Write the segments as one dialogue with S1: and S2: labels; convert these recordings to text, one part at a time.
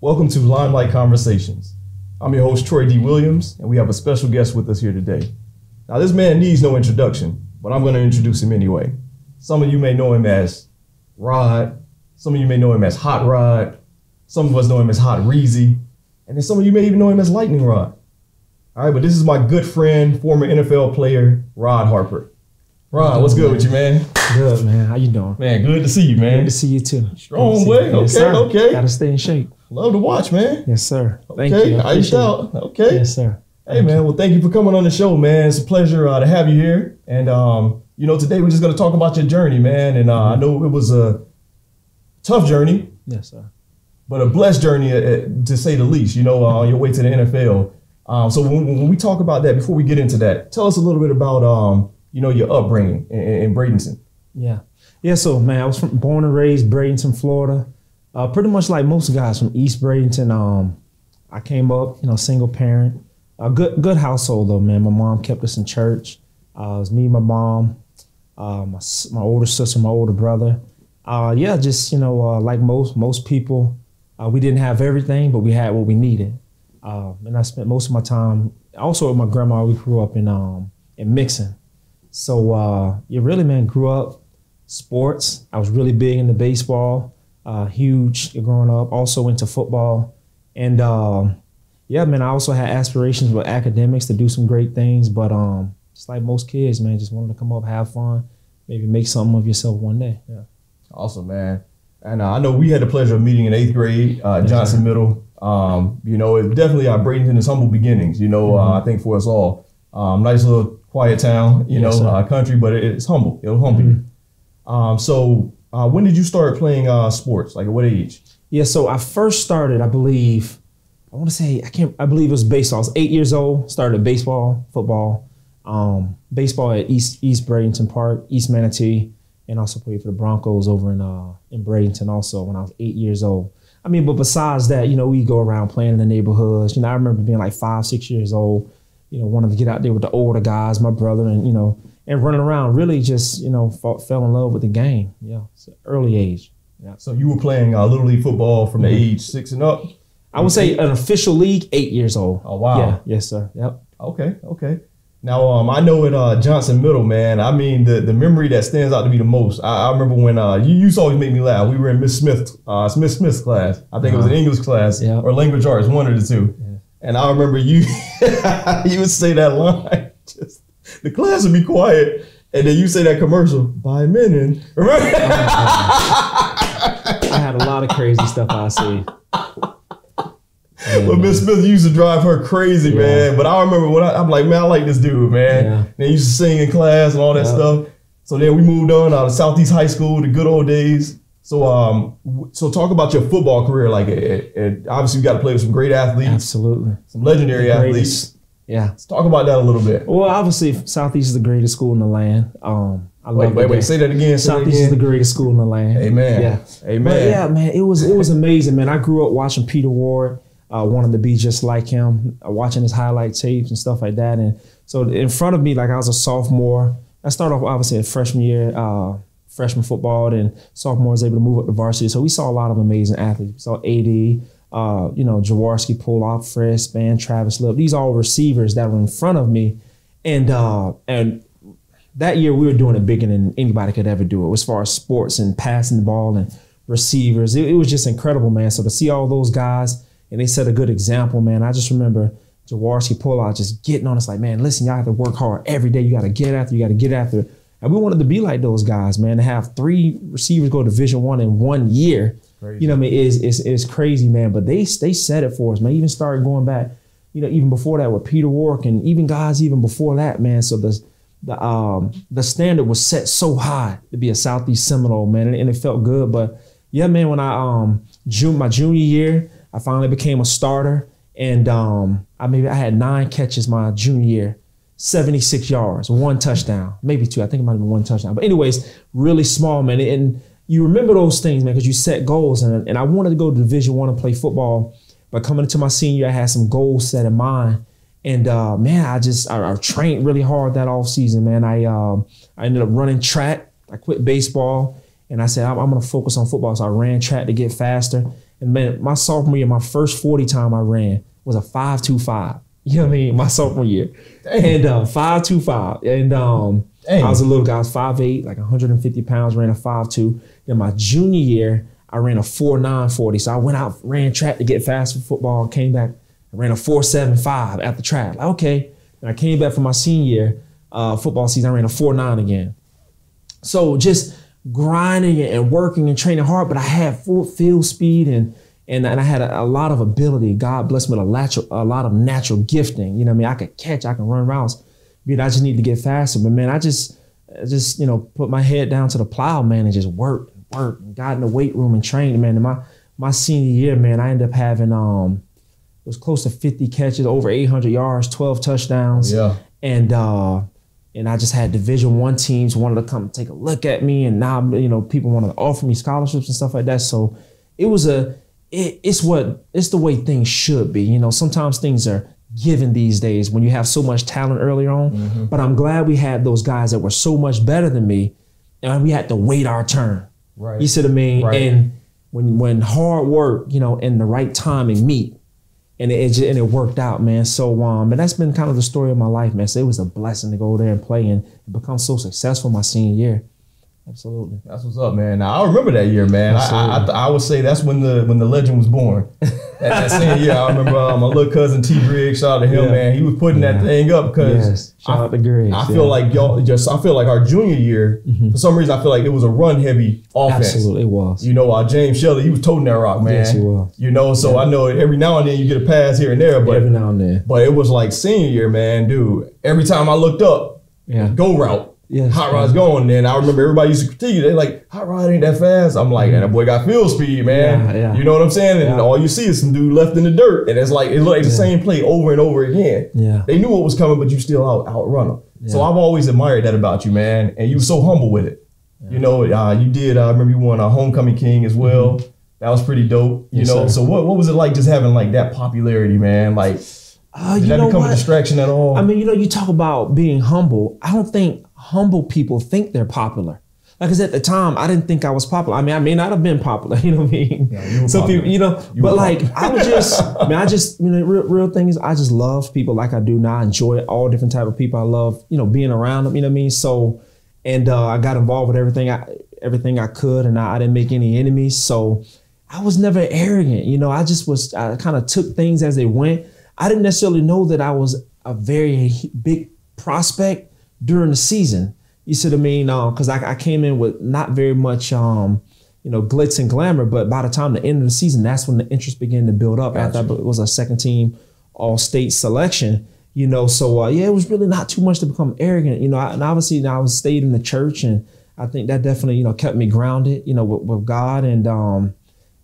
S1: Welcome to Limelight Conversations. I'm your host, Troy D. Williams, and we have a special guest with us here today. Now, this man needs no introduction, but I'm going to introduce him anyway. Some of you may know him as Rod. Some of you may know him as Hot Rod. Some of us know him as Hot Reezy. And then some of you may even know him as Lightning Rod. All right, but this is my good friend, former NFL player, Rod Harper. Rod, what's good with you, man?
S2: Good, man. How you doing?
S1: Man, good to see you, man.
S2: Good to see you, too.
S1: Strong way. Okay.
S2: Gotta stay in shape.
S1: Love to watch, man.
S2: Yes, sir. Thank you.
S1: Iced out. Okay.
S2: Yes, sir.
S1: Hey, man. Well, thank you for coming on the show, man. It's a pleasure to have you here. And, today we're just going to talk about your journey, man. And I know it was a tough journey.
S2: Yes, sir.
S1: But a blessed journey, to say the least, on your way to the NFL. So when we talk about that, before we get into that, tell us a little bit about, your upbringing in Bradenton.
S2: Yeah. So, man, I was born and raised Bradenton, Florida. Pretty much like most guys from East Bradenton. I came up, single parent. A good household, though, man. My mom kept us in church. It was me, my mom, my older sister, my older brother. Like most people, we didn't have everything, but we had what we needed. And I spent most of my time also with my grandma. We grew up in Mixon. So, grew up sports. I was really big into baseball, huge growing up, also into football. And, I also had aspirations with academics to do some great things. But just like most kids, man, just wanted to come up, have fun, maybe make something of yourself one day. Yeah.
S1: Awesome, man. And I know we had the pleasure of meeting in 8th grade, Johnson Middle. It definitely our Bradenton is humble beginnings, I think for us all. Nice little quiet town, country, but it's humble. It'll humble you. So when did you start playing sports? Like at what age?
S2: Yeah, so I first started, I believe it was baseball. I was 8 years old, started baseball, football, baseball at East Bradenton Park, East Manatee, and also played for the Broncos over in Bradenton also when I was 8 years old. But besides that, we go around playing in the neighborhoods. I remember being like 5, 6 years old, wanted to get out there with the older guys, my brother, and running around, really just, fell in love with the game. Yeah, it's an early age. Yeah.
S1: So you were playing Little League football from the age 6 and up?
S2: I would say an official league, 8 years old.
S1: Oh, wow.
S2: Yeah, yes, sir. Yep.
S1: Okay. Now, I know at Johnson Middle, man, the memory that stands out to me the most, I remember when you used to always make me laugh. We were in Miss Smith's class. I think it was an English class or language arts, one of the two. Yeah. And I remember you would say that line, just the class would be quiet, and then you say that commercial, by men. Remember?
S2: I had a lot of crazy stuff I see.
S1: But Miss Smith used to drive her crazy, man. But I remember when I'm like, man, I like this dude, man. Yeah. And he used to sing in class and all that stuff. So then we moved on to Southeast High School, the good old days. So so talk about your football career. Like, obviously you got to play with some great athletes.
S2: Absolutely.
S1: Some legendary athletes.
S2: Yeah.
S1: Let's talk about that a little bit.
S2: Well, obviously Southeast is the greatest school in the land.
S1: Wait, say that again.
S2: Southeast is the greatest school in the land.
S1: Amen.
S2: Yeah.
S1: Amen.
S2: But yeah, man, it was amazing, man. I grew up watching Peter Ward. Wanted to be just like him, watching his highlight tapes and stuff like that. And so in front of me, like I was a sophomore. I started off obviously at freshman year, freshman football, and sophomore was able to move up to varsity. So we saw a lot of amazing athletes. We saw AD, Jaworski, Puloff, Fred Span, Travis Lip. These are all receivers that were in front of me. And that year we were doing it bigger than anybody could ever do it as far as sports and passing the ball and receivers. It was just incredible, man. So to see all those guys, and they set a good example, man. I just remember Jaworski, Puloff just getting on us like, man, listen, y'all have to work hard every day. You got to get after it. And we wanted to be like those guys, man, to have 3 receivers go to Division I in 1 year. Crazy. Is crazy, man. But they set it for us, man. Even started going back, even before that with Peter Wark and even guys even before that, man. So the standard was set so high to be a Southeast Seminole, man, and it felt good. But yeah, man, when my junior year, I finally became a starter, and I had 9 catches my junior year, 76 yards, 1 touchdown, maybe 2. I think it might have been 1 touchdown. But anyways, really small, man. And you remember those things, man, because you set goals. And I wanted to go to Division I and play football. But coming into my senior year, I had some goals set in mind. And, I trained really hard that offseason, man. I ended up running track. I quit baseball. And I said, I'm going to focus on football. So I ran track to get faster. And man, my sophomore year, my first 40 time I ran was a 5.25. You know what I mean? My sophomore year. Dang. And 5.25. And I was a little guy. I was 5'8", like 150 pounds, ran a 5.2. Then my junior year, I ran a 4.9 40. So I went out, ran track to get fast for football, came back, I ran a 4.75 at the track. Like, okay. And I came back for my senior year, football season, I ran a 4.9 again. So just grinding and working and training hard, but I had full field speed and I had a lot of ability. God blessed me with a lot of natural gifting. You know what I mean? I could catch, I can run routes. But I just need to get faster. But man, I just put my head down to the plow, man, and just work and got in the weight room and trained, man. And my senior year, man, I ended up having it was close to 50 catches, over 800 yards, 12 touchdowns. Yeah. And I just had Division I teams wanted to come take a look at me, and now people wanted to offer me scholarships and stuff like that. So it was it's the way things should be. Sometimes things are given these days when you have so much talent earlier on. Mm-hmm. But I'm glad we had those guys that were so much better than me, and we had to wait our turn. Right. You see what I mean? Right. And when hard work, and the right timing meet, and it worked out, man. So and that's been kind of the story of my life, man. So it was a blessing to go there and play and become so successful my senior year. Absolutely. That's
S1: what's up, man. Now, I remember that year, man. I would say that's when the legend was born. That same year, I remember my little cousin T. Griggs, shout out to him, man. He was putting that thing up because
S2: shout out to Griggs.
S1: I feel like I feel like our junior year, for some reason, I feel like it was a run-heavy offense.
S2: Absolutely, it was.
S1: James Shelley, he was toting that rock, man.
S2: Yes, he was.
S1: So I know every now and then you get a pass here and there, but
S2: every now and then.
S1: But it was like senior year, man, dude. Every time I looked up, go route. Yes, Hot Rod's going, and I remember everybody used to critique it. They like, Hot Rod ain't that fast. I'm like, that boy got field speed, man. Yeah. You know what I'm saying? And all you see is some dude left in the dirt, and it's like it looked like the same play over and over again. Yeah, they knew what was coming, but you still outrun them. Yeah. So I've always admired that about you, man, and you were so humble with it. Yeah. You did. I remember you won a Homecoming King as well. Mm-hmm. That was pretty dope. Sir. So what was it like just having like that popularity, man? Like, did that become a distraction at all?
S2: I mean, you talk about being humble. I don't think humble people think they're popular. Because at the time, I didn't think I was popular. I mean, I may not have been popular, you know what I mean? Yeah, you were some popular. People, but like, I was just, real thing is, I just love people like I do now. I enjoy all different type of people. I love, being around them, you know what I mean? So, and I got involved with everything I could, and I didn't make any enemies. So I was never arrogant, I kind of took things as they went. I didn't necessarily know that I was a very big prospect during the season. You see what I mean? Because I came in with not very much, glitz and glamour. But by the time the end of the season, that's when the interest began to build up. Gotcha. After it was a second team all-state selection. So it was really not too much to become arrogant. And obviously I was stayed in the church, and I think that definitely kept me grounded. With God, and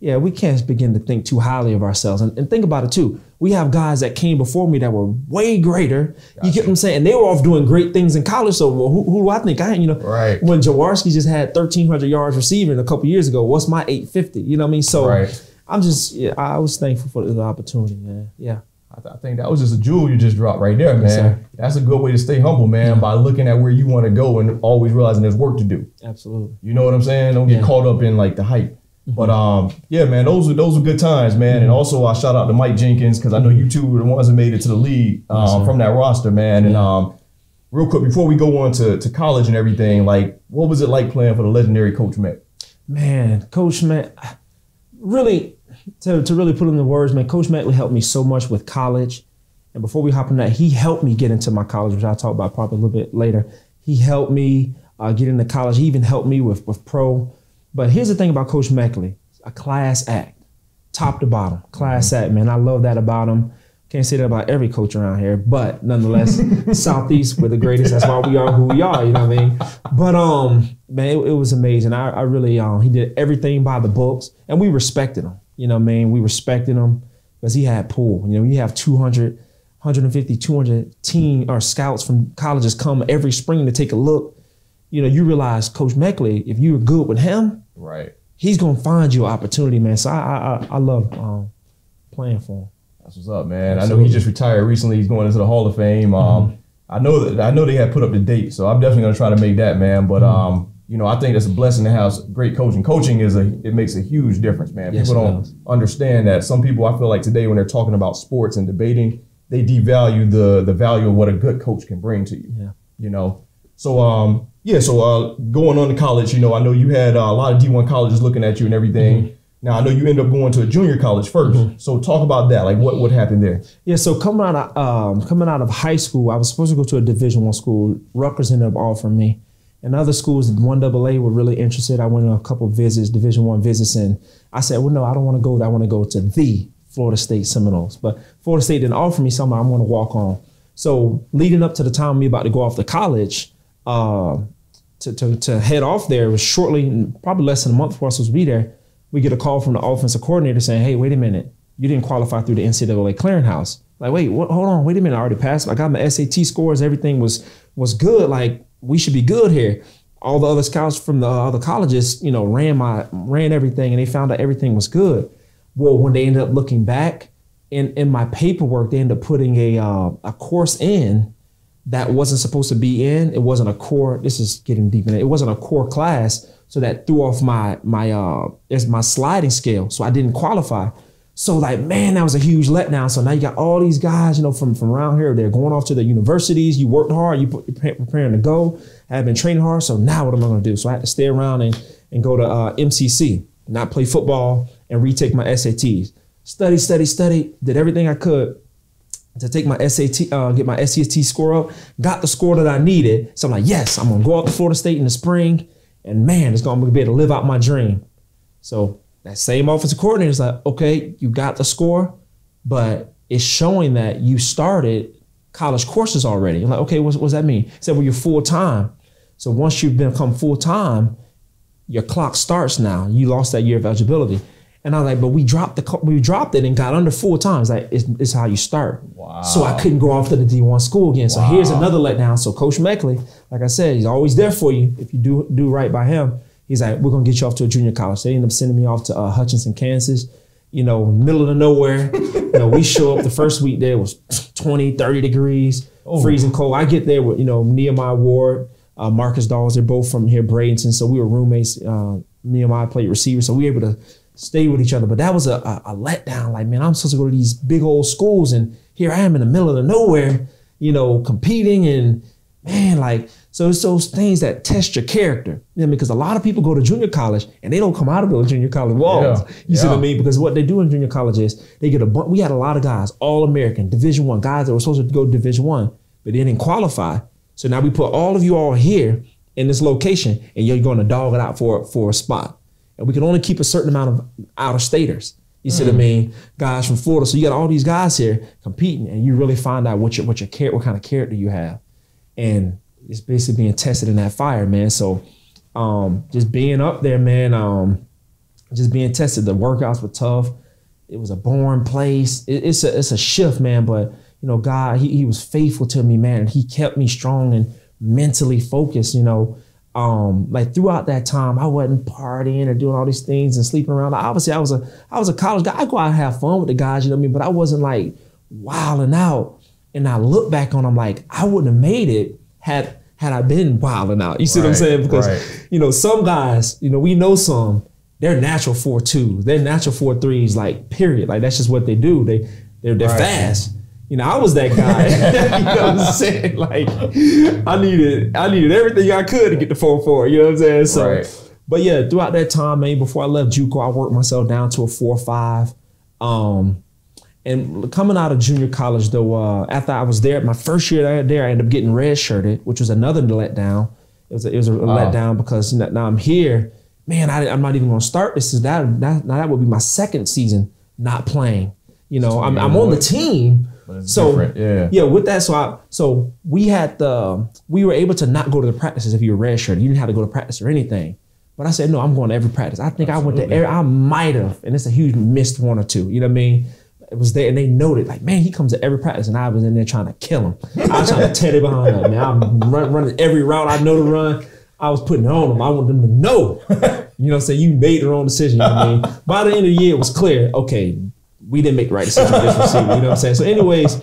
S2: we can't begin to think too highly of ourselves. And think about it too. We have guys that came before me that were way greater. Gotcha. You get what I'm saying? And they were off doing great things in college. So who do I think I am?
S1: Right.
S2: When Jaworski just had 1,300 yards receiving a couple years ago, what's my 850? You know what I mean? So I'm just, I was thankful for the opportunity, man. Yeah.
S1: I think that was just a jewel you just dropped right there, man. Yes, that's a good way to stay humble, man, by looking at where you want to go and always realizing there's work to do.
S2: Absolutely.
S1: You know what I'm saying? Don't get caught up in like the hype. But man, those were good times, man. And also I shout out to Mike Jenkins, because I know you two were the ones that made it to the league from that roster, man. And real quick, before we go on to college and everything, like, what was it like playing for the legendary Coach Mack?
S2: Man, Coach Mack, really, to really put in the words, man, Coach Mack helped me so much with college. And before we hop on that, he helped me get into my college, which I'll talk about probably a little bit later. He helped me get into college. He even helped me with pro. But here's the thing about Coach Meckley, a class act, top to bottom, class act, man. I love that about him. Can't say that about every coach around here, but nonetheless, Southeast, we're the greatest. That's why we are who we are, you know what I mean? But man, it was amazing. I really, he did everything by the books, and we respected him. You know what I mean? We respected him because he had pull. You have 200, 150, 200 team or scouts from colleges come every spring to take a look. You realize Coach Meckley, if you were good with him,
S1: right,
S2: he's gonna find you an opportunity, man. So I love playing for him.
S1: That's what's up, man. Absolutely. I know he just retired recently. He's going into the Hall of Fame. I know they had put up the date, so I'm definitely gonna try to make that, man. But you know, I think it's a blessing to have great coaching. Coaching it makes a huge difference, man.
S2: Yes,
S1: people don't understand that. Some people, I feel like today when they're talking about sports and debating, they devalue the value of what a good coach can bring to you.
S2: Yeah.
S1: You know, so going on to college, you know, I know you had a lot of D1 colleges looking at you and everything. Mm-hmm. Now I know you end up going to a junior college first. Mm-hmm. So talk about that. Like what happened there?
S2: Yeah. So coming out of high school, I was supposed to go to a Division I school. Rutgers ended up offering me. And other schools, 1AA, were really interested. I went on a couple of visits, Division I visits, and I said, well, no, I don't want to go there. I want to go to the Florida State Seminoles. But Florida State didn't offer me something I'm going to walk on. So leading up to the time me about to go off to college, to head off there was shortly, probably less than a month before I was supposed to be there, we get a call from the offensive coordinator saying, hey, wait a minute, you didn't qualify through the NCAA clearinghouse. Like, wait, hold on, wait a minute, I already passed. I got my SAT scores, everything was good. Like, we should be good here. All the other scouts from the other colleges, you know, ran everything, and they found out everything was good. Well, when they ended up looking back in my paperwork, they ended up putting a course in that wasn't supposed to be in. It wasn't a core. This is getting deep in it. It wasn't a core class, so that threw off my sliding scale. So I didn't qualify. So like, man, that was a huge letdown. So now you got all these guys, you know, from around here. They're going off to the universities. You worked hard. You're preparing to go. Have been training hard. So now what am I going to do? So I had to stay around and go to MCC, not play football, and retake my SATs. Study. Did everything I could to take my SAT, get my SAT score up. Got the score that I needed. So I'm like, yes, I'm going to go out to Florida State in the spring. And man, I'm going to be able to live out my dream. So that same offensive coordinator is like, okay, you got the score, but it's showing that you started college courses already. I'm like, okay, what does that mean? He said, well, you're full-time. So once you've become full-time, your clock starts now. You lost that year of eligibility. And I was like, but we dropped it and got under full-time. It's like, it's how you start. Wow. So I couldn't go off to the D1 school again. So here's another letdown. So Coach Meckley, like I said, he's always there for you if you do right by him. He's like, we're going to get you off to a junior college. They ended up sending me off to Hutchinson, Kansas, you know, middle of nowhere. You know, we show up the first week there, it was 20, 30 degrees, freezing cold. I get there with, you know, Nehemiah Ward, Marcus Dawes. They're both from here, Bradenton. So we were roommates. Nehemiah played receiver. So we were able to stay with each other. But that was a letdown. Like, man, I'm supposed to go to these big old schools, and here I am in the middle of nowhere, you know, competing. And man, like, so it's those things that test your character. You know, because a lot of people go to junior college and they don't come out of those junior college walls. You see what I mean? Because what they do in junior college is they get we had a lot of guys, All-American, Division I, guys that were supposed to go to Division I, but they didn't qualify. So now we put all of you all here in this location, and you're going to dog it out for a spot. And we can only keep a certain amount of out-of-staters. You see what I mean? Guys from Florida. So you got all these guys here competing, and you really find out what kind of character you have. And it's basically being tested in that fire, man. So just being up there, man, just being tested. The workouts were tough. It was a boring place. It's a shift, man. But, you know, God, he was faithful to me, man. And he kept me strong and mentally focused, you know. Like throughout that time, I wasn't partying or doing all these things and sleeping around. Obviously, I was a college guy. I go out and have fun with the guys, you know what I mean? But I wasn't like wilding out. And I look back on them like I wouldn't have made it had I been wilding out. You see what I'm saying? Because, you know, some guys, you know, we know some, they're natural 4.2s. They're natural 4.3s, like, period. Like, that's just what they do. They're fast. You know, I was that guy. You know what I'm saying? Like, I needed everything I could to get the 4.4. You know what I'm saying? So, but yeah, throughout that time, man, before I left JUCO, I worked myself down to a 4.5. And coming out of junior college, though, after I was there, my first year there, I ended up getting redshirted, which was another letdown. It was a letdown because now I'm here. Man, I'm not even going to start this. Now that would be my second season not playing. You know, I'm on the team. So with that, so we were able to not go to the practices if you were redshirted. You didn't have to go to practice or anything. But I said, no, I'm going to every practice. I think I went to every, I might have, and it's a huge missed one or two. You know what I mean? It was there, and they noted, like, man, he comes to every practice, and I was in there trying to kill him. I was trying to tear it behind him, man. I'm running every route I know to run. I was putting it on them. I want them to know. You know what I'm saying? You made the wrong decision. You know what I mean? By the end of the year, it was clear, okay, we didn't make the right decision with this receiver. You know what I'm saying? So anyways,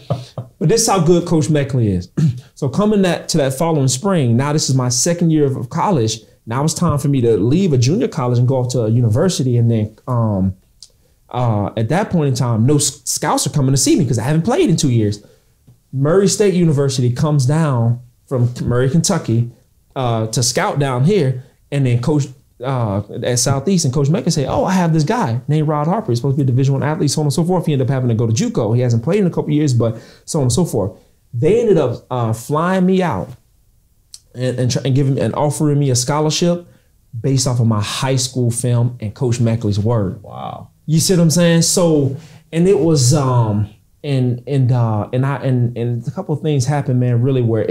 S2: but this is how good Coach Meckley is. So coming to that following spring, now this is my second year of college. now it's time for me to leave a junior college and go off to a university. And then at that point in time, no scouts are coming to see me because I haven't played in 2 years. Murray State University comes down from Murray, Kentucky to scout down here. And then coach at Southeast and Coach Mecca say, oh, I have this guy named Rod Harper. He's supposed to be a Division I athlete, so on and so forth. He ended up having to go to JUCO. He hasn't played in a couple years, but so on and so forth. They ended up flying me out and giving and offering me a scholarship based off of my high school film and Coach Meckley's word.
S1: Wow.
S2: You see what I'm saying? So, and it was and a couple of things happened, man, really where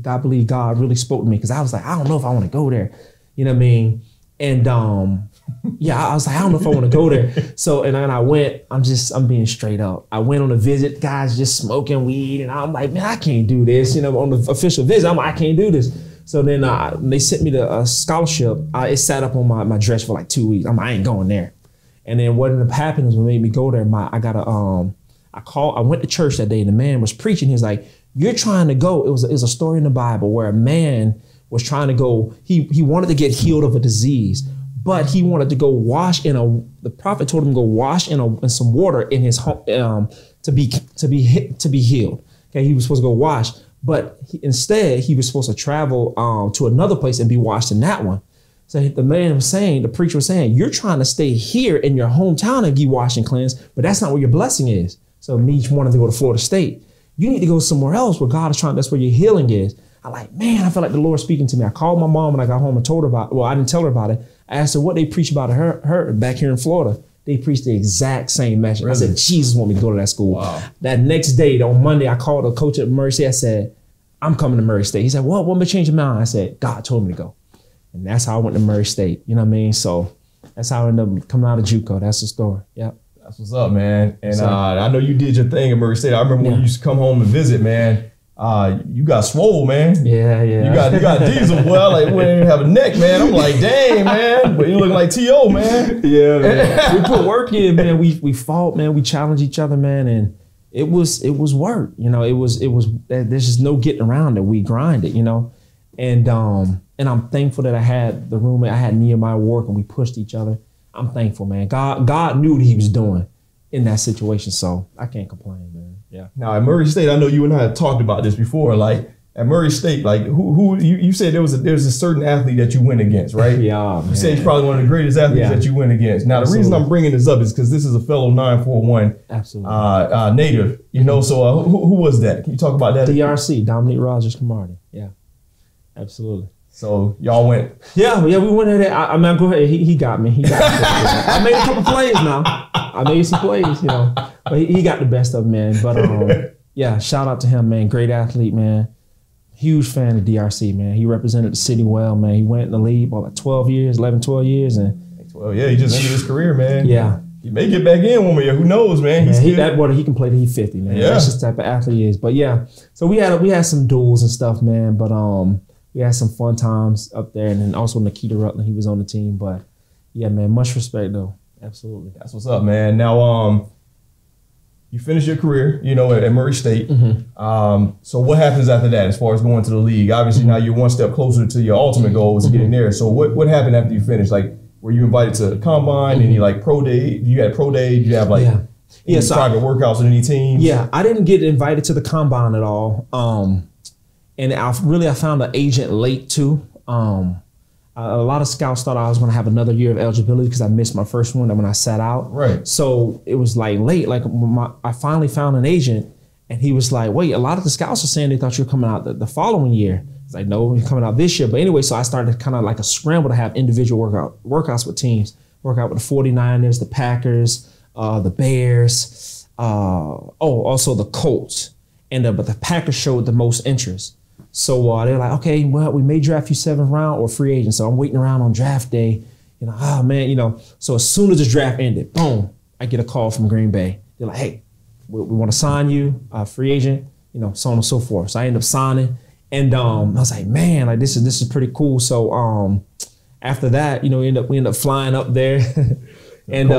S2: I believe God really spoke to me, because I was like, I don't know if I want to go there. You know what I mean? And yeah, I was like, I don't know if I want to go there. So, and then I went, I'm being straight up. I went on a visit, guys just smoking weed, and I'm like, man, I can't do this. You know, on the official visit, I'm like, I can't do this. So then they sent me a scholarship. It sat up on my dress for like 2 weeks. I ain't going there. And then what ended up happening was what made me go there, I went to church that day, and the man was preaching. He was like, you're trying to go. It was a story in the Bible where a man was trying to go. He wanted to get healed of a disease, but he wanted to go wash the prophet told him to go wash in some water in his home to be healed. Okay, he was supposed to go wash, but instead he was supposed to travel to another place and be washed in that one. So the preacher was saying, you're trying to stay here in your hometown and be washed and cleansed, but that's not where your blessing is. So me wanting to go to Florida State, you need to go somewhere else where God is trying. That's where your healing is. I'm like, man, I felt like the Lord speaking to me. I called my mom when I got home and told her about it. Well, I didn't tell her about it. I asked her what they preach about her back here in Florida. They preached the exact same message. Really? I said, Jesus want me to go to that school. Wow. That next day, on Monday, I called a coach at Murray State. I said, I'm coming to Murray State. He said, well, what made change your mind? I said, God told me to go. And that's how I went to Murray State. You know what I mean? So that's how I ended up coming out of JUCO. That's the story. Yep.
S1: That's what's up, man. And I know you did your thing at Murray State. I remember when you used to come home and visit, man. You got swole, man.
S2: Yeah.
S1: You got diesel, boy. Like, we didn't have a neck, man. I'm like, dang, man. But you looking like T.O., man.
S2: Yeah, man. We put work in, man. We fought, man. We challenged each other, man. And it was work. You know, it was there's just no getting around it. We grinded, you know. And I'm thankful that I had the roommate. I had Nehemiah work, and we pushed each other. I'm thankful, man. God knew what he was doing in that situation, so I can't complain, man. Yeah.
S1: Now at Murray State, I know you and I had talked about this before. Like at Murray State, like who you said there's a certain athlete that you went against, right?
S2: Yeah.
S1: You said he's probably one of the greatest athletes that you went against. Now the reason I'm bringing this up is because this is a fellow 941 native. You know, so who was that? Can you talk about that?
S2: DRC, Dominique Rodgers-Cromartie. Yeah. Absolutely.
S1: So y'all went.
S2: Yeah, we went at it. I mean, go ahead. He got me. I made a couple plays now. I made some plays, you know. But he got the best of me, man. But yeah, shout out to him, man. Great athlete, man. Huge fan of DRC, man. He represented the city well, man. He went in the league for like 12 years. And
S1: he just ended his career, man.
S2: Yeah.
S1: He may get back in one year. Who knows, man?
S2: He can play till he's 50, man.
S1: Yeah.
S2: That's just the type of athlete he is. But yeah, so we had some duels and stuff, man. But we had some fun times up there, and then also Nikita Rutland, he was on the team. But yeah, man, much respect though. Absolutely.
S1: That's what's up, man. Now, you finished your career, you know, at Murray State. Mm-hmm. So what happens after that as far as going to the league? Obviously, now you're one step closer to your ultimate goal is getting there. So what happened after you finished? Like, were you invited to the combine? Any like pro day? You had pro day? Did you have like any private workouts with any teams?
S2: Yeah, I didn't get invited to the combine at all. And I found an agent late too. A lot of scouts thought I was going to have another year of eligibility because I missed my first one when I sat out.
S1: Right.
S2: So it was like late. Like I finally found an agent, and he was like, "Wait, a lot of the scouts are saying they thought you were coming out the following year." It's like, "No, you're coming out this year." But anyway, so I started kind of like a scramble to have individual workouts with teams. Work out with the 49ers, the Packers, the Bears, also the Colts, but the Packers showed the most interest. So they're like, okay, well, we may draft you 7th round or free agent. So I'm waiting around on draft day. You know, oh man, you know. So as soon as the draft ended, boom, I get a call from Green Bay. They're like, hey, we want to sign you, free agent, you know, so on and so forth. So I ended up signing, and I was like, man, like this is pretty cool. So after that, you know, we end up flying up there. And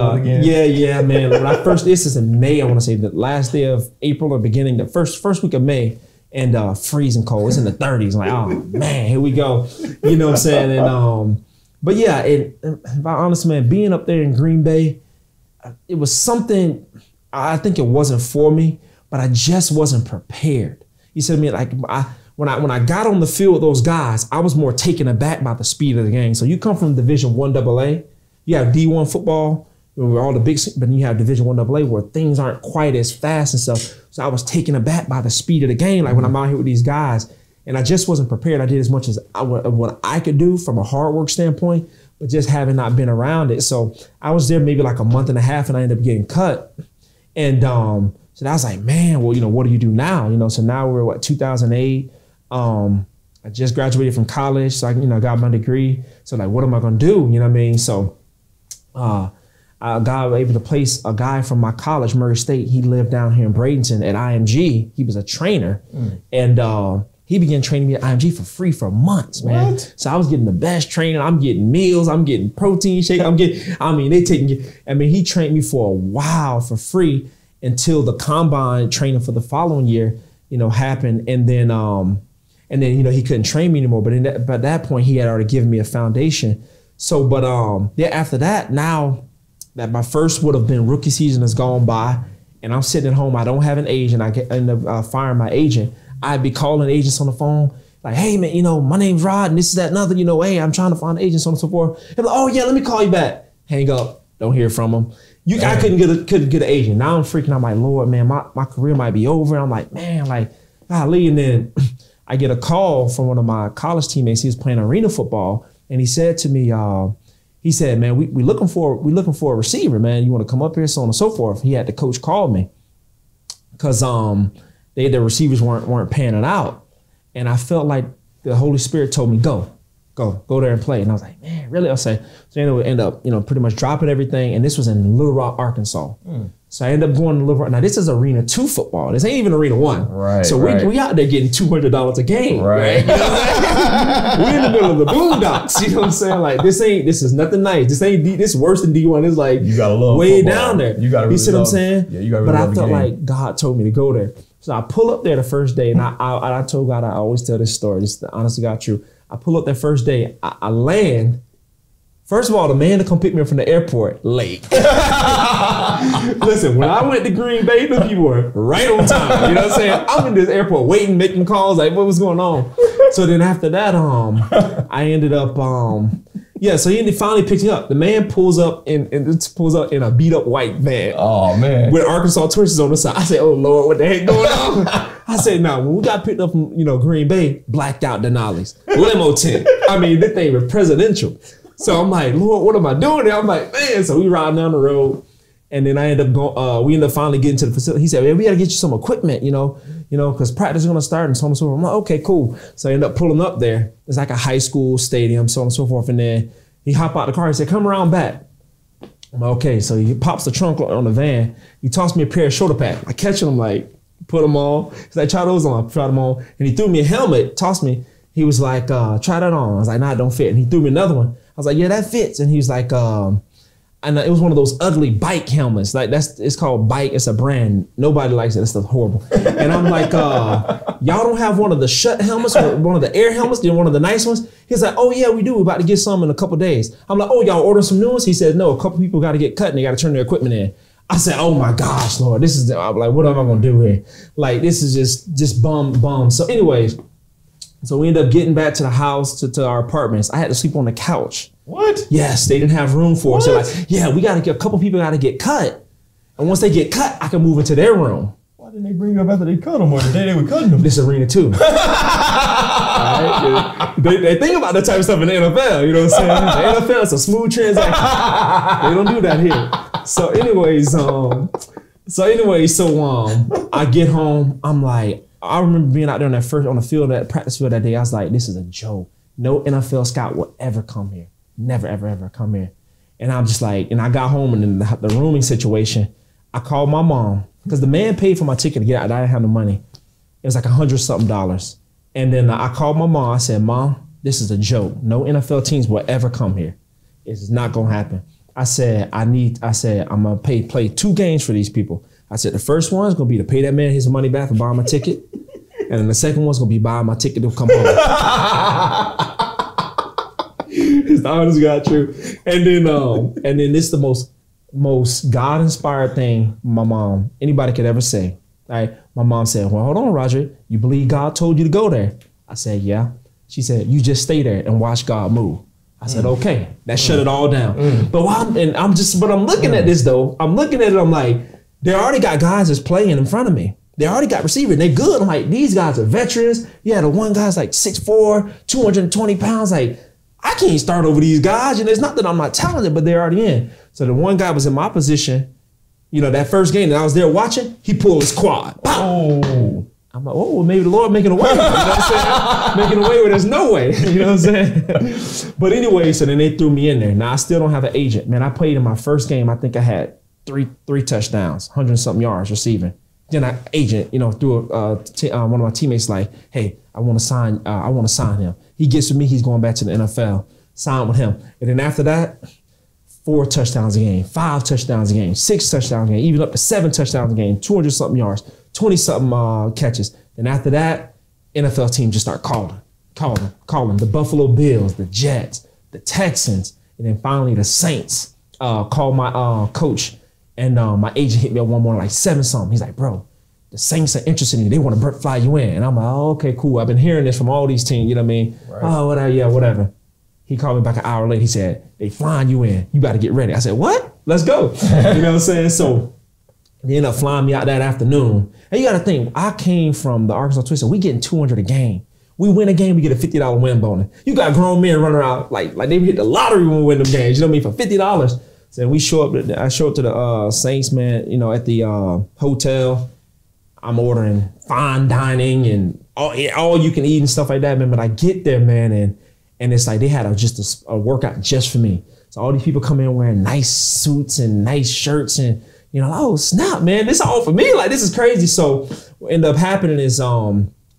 S2: yeah, man. When this is in May, I want to say the last day of April or beginning, the first week of May. and freezing cold. It's in the 30s. I'm like, oh man, here we go. You know what I'm saying? And but yeah, if I'm honest, man, being up there in Green Bay, it was something. I think it wasn't for me, but I just wasn't prepared. You said to me, like when I got on the field with those guys, I was more taken aback by the speed of the game. So you come from Division I AA, you have D1 football, where all the big, but then you have Division I AA where things aren't quite as fast and stuff. So I was taken aback by the speed of the game. Like when I'm out here with these guys, and I just wasn't prepared. I did as much as what I could do from a hard work standpoint, but just having not been around it. So I was there maybe like a month and a half, and I ended up getting cut. And so I was like, man, well, what do you do now? So now we're 2008. I just graduated from college, so I got my degree. So like, what am I gonna do? You know what I mean? So I got able to place a guy from my college, Murray State. He lived down here in Bradenton at IMG. He was a trainer, and he began training me at IMG for free for months, man. What? So I was getting the best training. I'm getting meals. I'm getting protein shake. He trained me for a while for free until the combine training for the following year, happened. And then he couldn't train me anymore. But by that point, he had already given me a foundation. So, but after that, now that my first would have been rookie season has gone by, and I'm sitting at home, I don't have an agent. I end up firing my agent. I'd be calling agents on the phone, like, hey man, my name's Rod, and this is that and other, hey, I'm trying to find agents, so on and so forth. And like, oh yeah, let me call you back. Hang up, don't hear from them. I couldn't get an agent. Now I'm freaking. I'm like, Lord, man, my career might be over. I'm like, man, like, golly. And then I get a call from one of my college teammates. He was playing arena football, and he said to me, he said, man, we looking for a receiver, man. You want to come up here, so on and so forth. He had the coach call me because the receivers weren't panning out, and I felt like the Holy Spirit told me go there and play. And I was like, man, really? I said, so anyway, end up pretty much dropping everything, and this was in Little Rock, Arkansas. So I ended up going to Little Rock. Now this is Arena 2 football. This ain't even Arena 1.
S1: Right.
S2: So we out there getting $200 a game. Right. You know what I'm saying? We in the middle of the boondocks. You know what I'm saying? Like this is nothing nice. This is worse than D1. It's like
S1: you gotta love
S2: way
S1: football.
S2: Down there.
S1: You gotta really
S2: see what I'm saying?
S1: Yeah, you gotta really
S2: But
S1: love
S2: I felt
S1: the game.
S2: like God told me to go there. So I pull up there the first day, and I told God, I always tell this story. This is the honest to God truth. I pull up that first day, I land. First of all, the man to come pick me up from the airport, late. Listen, when I went to Green Bay, the people were right on time. You know what I'm saying? I'm in this airport waiting, making calls, like, what was going on? So then after that, I ended up, so he finally picks me up. The man pulls up in a beat up white van. Oh man. With Arkansas Twitches on the side. I said, oh Lord, what the heck going on? I said, nah, when we got picked up from, Green Bay, blacked out Denali's, limo tent. I mean, this thing was presidential. So I'm like, Lord, what am I doing there? I'm like, man. So we riding down the road, and then I end up going. We end up finally getting to the facility. He said, man, we got to get you some equipment, because practice is going to start and so on and so forth. I'm like, okay, cool. So I end up pulling up there. It's like a high school stadium, so on and so forth. And then he hopped out the car. He said, come around back. I'm like, okay. So he pops the trunk on the van. He tossed me a pair of shoulder pads. I catch them, like, put them on. He's like, try those on. I tried them on. And he threw me a helmet, tossed me. He was like, try that on. I was like, nah, it don't fit. And he threw me another one. I was like, yeah, that fits. And he was like, and it was one of those ugly bike helmets. Like it's called Bike. It's a brand. Nobody likes it. It's horrible. And I'm like, y'all don't have one of the shut helmets, one of the air helmets, then one of the nice ones? He's like, oh yeah, we do. We're about to get some in a couple days. I'm like, oh, y'all ordering some new ones? He said, no, a couple people got to get cut and they got to turn their equipment in. I said, oh my gosh, Lord, I'm like, what am I gonna do here? Like, this is just bum. So anyways, so we ended up getting back to the house, to our apartments. I had to sleep on the couch.
S1: What?
S2: Yes, they didn't have room for us. So like, yeah, a couple people got to get cut. And once they get cut, I can move into their room.
S1: Why didn't they bring you up after they cut them or the day they were cutting them?
S2: This Arena 2. Right? They think about that type of stuff in the NFL, you know what I'm saying? The NFL is a smooth transaction. They don't do that here. So anyways, I get home, I'm like, I remember being out there on the field, that practice field that day. I was like, this is a joke. No NFL scout will ever come here. Never, ever, ever come here. And I'm just like, and I got home, and in the rooming situation, I called my mom because the man paid for my ticket to get out. I didn't have no money. It was like $100-something. And then I called my mom. I said, Mom, this is a joke. No NFL teams will ever come here. It's not gonna happen. I said, I'm gonna play 2 games for these people. I said, the first one is gonna be to pay that man his money back for buying my ticket. And then the second one's gonna be buying my ticket to come home. It's the honest God truth. And then this is the most God-inspired thing anybody could ever say. Right? My mom said, well, hold on, Roger. You believe God told you to go there? I said, yeah. She said, you just stay there and watch God move. I said, okay. That shut it all down. But I'm looking at this though. I'm looking at it, I'm like, they already got guys that's playing in front of me. They already got receivers. They're good. I'm like, these guys are veterans. Yeah, the one guy's like 6'4", 220 pounds. Like, I can't start over these guys. And it's not that I'm not talented, but they're already in. So the one guy was in my position. You know, that first game that I was there watching, he pulled his quad. Oh. I'm like, oh, maybe the Lord making a way. You know what I'm saying? Making a way where there's no way. You know what I'm saying? But anyway, so then they threw me in there. Now, I still don't have an agent. Man, I played in my first game. I think I had three touchdowns, 100-something yards receiving. Then I agent, you know, through one of my teammates like, hey, I want to sign him. He gets with me. He's going back to the NFL. Sign with him. And then after that, 4 touchdowns a game, 5 touchdowns a game, 6 touchdowns a game, even up to 7 touchdowns a game, 200-something yards, 20-something catches. And after that, NFL team just start calling. The Buffalo Bills, the Jets, the Texans, and then finally the Saints called my coach. And my agent hit me up one morning like 7-something. He's like, bro, the Saints are interested in you. They want to fly you in. And I'm like, oh, okay, cool. I've been hearing this from all these teams. You know what I mean? Right. Oh, whatever. He called me back an hour later. He said, they flying you in. You got to get ready. I said, what? Let's go. You know what I'm saying? So they ended up flying me out that afternoon. And you got to think, I came from the Arkansas Twister. We getting $200 a game. We win a game, we get a $50 win bonus. You got grown men running around like they hit the lottery when we win them games. You know what I mean? For $50. So I show up to the Saints, man, you know, at the hotel. I'm ordering fine dining and all you can eat and stuff like that, man. But I get there, man, and it's like they had just a workout just for me. So all these people come in wearing nice suits and nice shirts and, you know, oh, snap, man, this all for me. Like, this is crazy. So what ended up happening is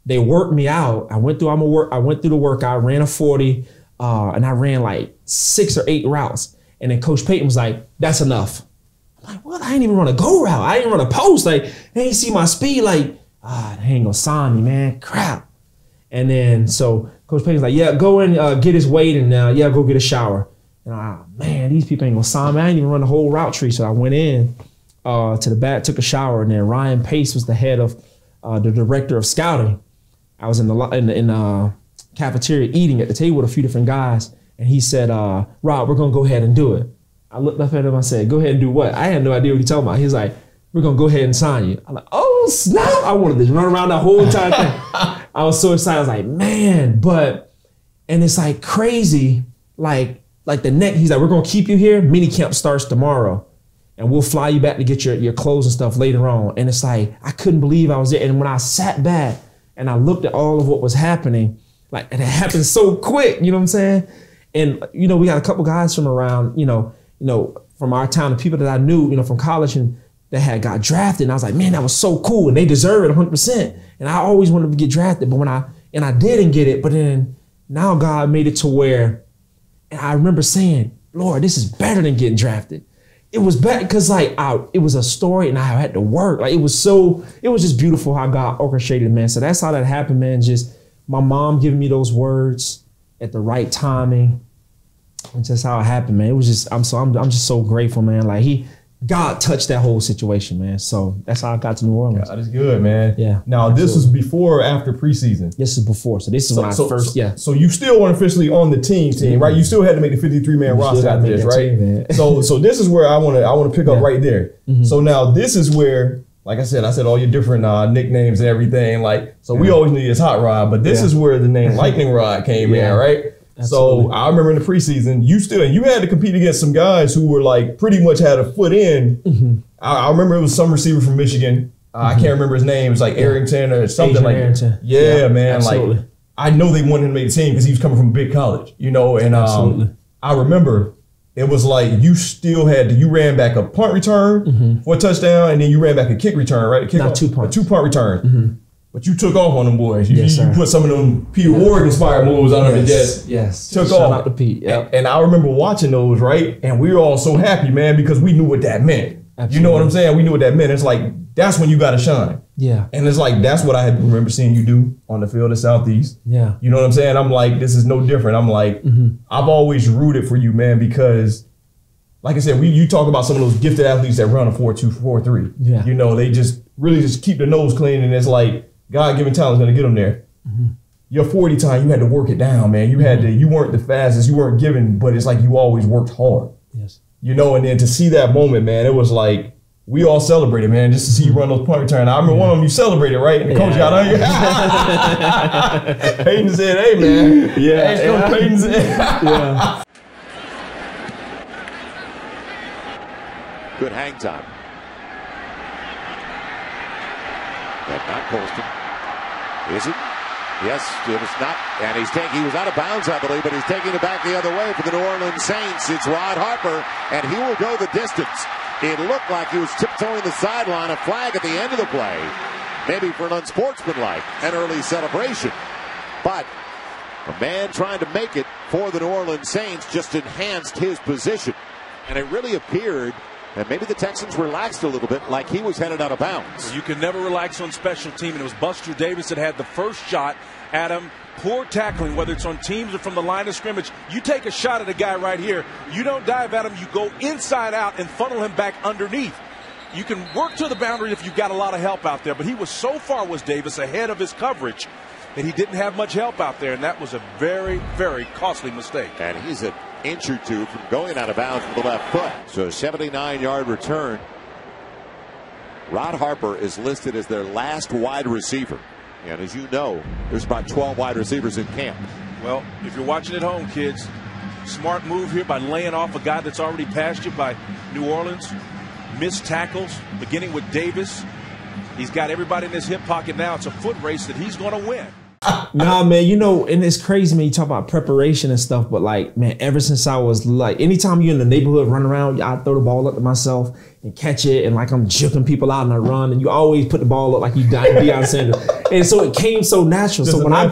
S2: they worked me out. I went through the workout, ran a 40, and I ran like 6 or 8 routes. And then Coach Payton was like, that's enough. I'm like, what? I ain't even run a go route. I ain't run a post. Like, they ain't see my speed. Like, they ain't gonna sign me, man. Crap. And then, so Coach Payton's like, yeah, go and get his weight and go get a shower. And man, these people ain't gonna sign me. I ain't even run the whole route tree. So I went in to the back, took a shower, and then Ryan Pace was the head of the director of scouting. I was in the cafeteria eating at the table with a few different guys. And he said, Rob, we're going to go ahead and do it. I looked up at him. I said, go ahead and do what? I had no idea what he talking about. He's like, we're going to go ahead and sign you. I'm like, oh, snap. I wanted to run around the whole entire thing. I was so excited. I was like, man, and it's like crazy. Like the next, he's like, we're going to keep you here. Mini camp starts tomorrow. And we'll fly you back to get your clothes and stuff later on. And it's like, I couldn't believe I was there. And when I sat back and I looked at all of what was happening, like, and it happened so quick, you know what I'm saying? And, you know, we got a couple guys from around, you know, from our town, the people that I knew, you know, from college and that had got drafted. And I was like, man, that was so cool. And they deserve it 100%. And I always wanted to get drafted. But I didn't get it. But then now God made it to where, and I remember saying, Lord, this is better than getting drafted. It was better because it was a story and I had to work. Like, it was just beautiful how God orchestrated, man. So that's how that happened, man. Just my mom giving me those words at the right timing. And just how it happened, man. It was just, I'm just so grateful, man. Like, God touched that whole situation, man. So that's how I got to New Orleans.
S1: God is good, man.
S2: Yeah.
S1: Now, this was before or after preseason?
S2: This is before. So this is when I first, yeah.
S1: So you still weren't officially on the team, right? You still had to make the 53-man roster after this, right? Team, so this is where I want to pick up right there. Mm-hmm. So now this is where, like I said all your different nicknames and everything. Like, so we always knew you as Hot Rod, but this is where the name Lightning Rod came in, right? Absolutely. So I remember in the preseason, you had to compete against some guys who were like pretty much had a foot in. Mm-hmm. I remember it was some receiver from Michigan. I can't remember his name. It was like Arrington or something Adrian like Arrington. That. Yeah, man. Absolutely. Like, I know they wanted him to make the team because he was coming from a big college, you know. And I remember it was like you ran back a punt return for a touchdown, and then you ran back a kick return, right?
S2: Not 2 punts.
S1: A 2-punt return. Mm-hmm. But you took off on them boys. You put some of them Peter Ward inspired moves on them and just took off.
S2: Shout out to Pete. Yep.
S1: And I remember watching those, right? And we were all so happy, man, because we knew what that meant.
S2: Absolutely.
S1: You know what I'm saying? We knew what that meant. It's like, that's when you got to shine.
S2: Yeah.
S1: And it's like, that's what I remember seeing you do on the field at Southeast.
S2: Yeah.
S1: You know what I'm saying? I'm like, this is no different. I'm like, I've always rooted for you, man, because like I said, you talk about some of those gifted athletes that run a 4.2, 4.3.
S2: Yeah.
S1: You know, they just really just keep their nose clean, and it's like God-given talent's gonna get them there. Your 40 time, you had to work it down, man. You had to, you weren't the fastest, you weren't given, but it's like you always worked hard.
S2: Yes.
S1: You know, and then to see that moment, man, it was like, we all celebrated, man, just to see you run those punt return. I remember one of them you celebrated, right? And the coach got on you. Peyton said, hey, man.
S2: Yeah.
S1: Hey, Coach Peyton said.
S2: Yeah.
S3: Good hang time. But not Colston. Is it? Yes, it was not. And he was out of bounds, I believe, but he's taking it back the other way for the New Orleans Saints. It's Rod Harper, and he will go the distance. It looked like he was tiptoeing the sideline, a flag at the end of the play. Maybe for an unsportsmanlike, an early celebration. But a man trying to make it for the New Orleans Saints just enhanced his position. And it really appeared that maybe the Texans relaxed a little bit, like he was headed out of bounds.
S4: You can never relax on special team, and it was Buster Davis that had the first shot at him. Poor tackling, whether it's on teams or from the line of scrimmage. You take a shot at a guy right here, you don't dive at him, you go inside out and funnel him back underneath. You can work to the boundary if you've got a lot of help out there, but he was so far, was Davis, ahead of his coverage that he didn't have much help out there, and that was a very, very costly mistake.
S3: And he's an inch or two from going out of bounds with the left foot. So a 79-yard return. Rod Harper is listed as their last wide receiver. And as you know, there's about 12 wide receivers in camp.
S4: Well, if you're watching at home, kids, smart move here by laying off a guy that's already passed you by New Orleans. Missed tackles, beginning with Davis. He's got everybody in his hip pocket now. It's a foot race that he's going to win.
S2: Nah, man, you know, and it's crazy, man, you talk about preparation and stuff, but like, man, ever since I was like, anytime you're in the neighborhood running around, I throw the ball up to myself and catch it, and like I'm juking people out and I run, and you always put the ball up like you Deion Sanders. And so it came so natural. So when I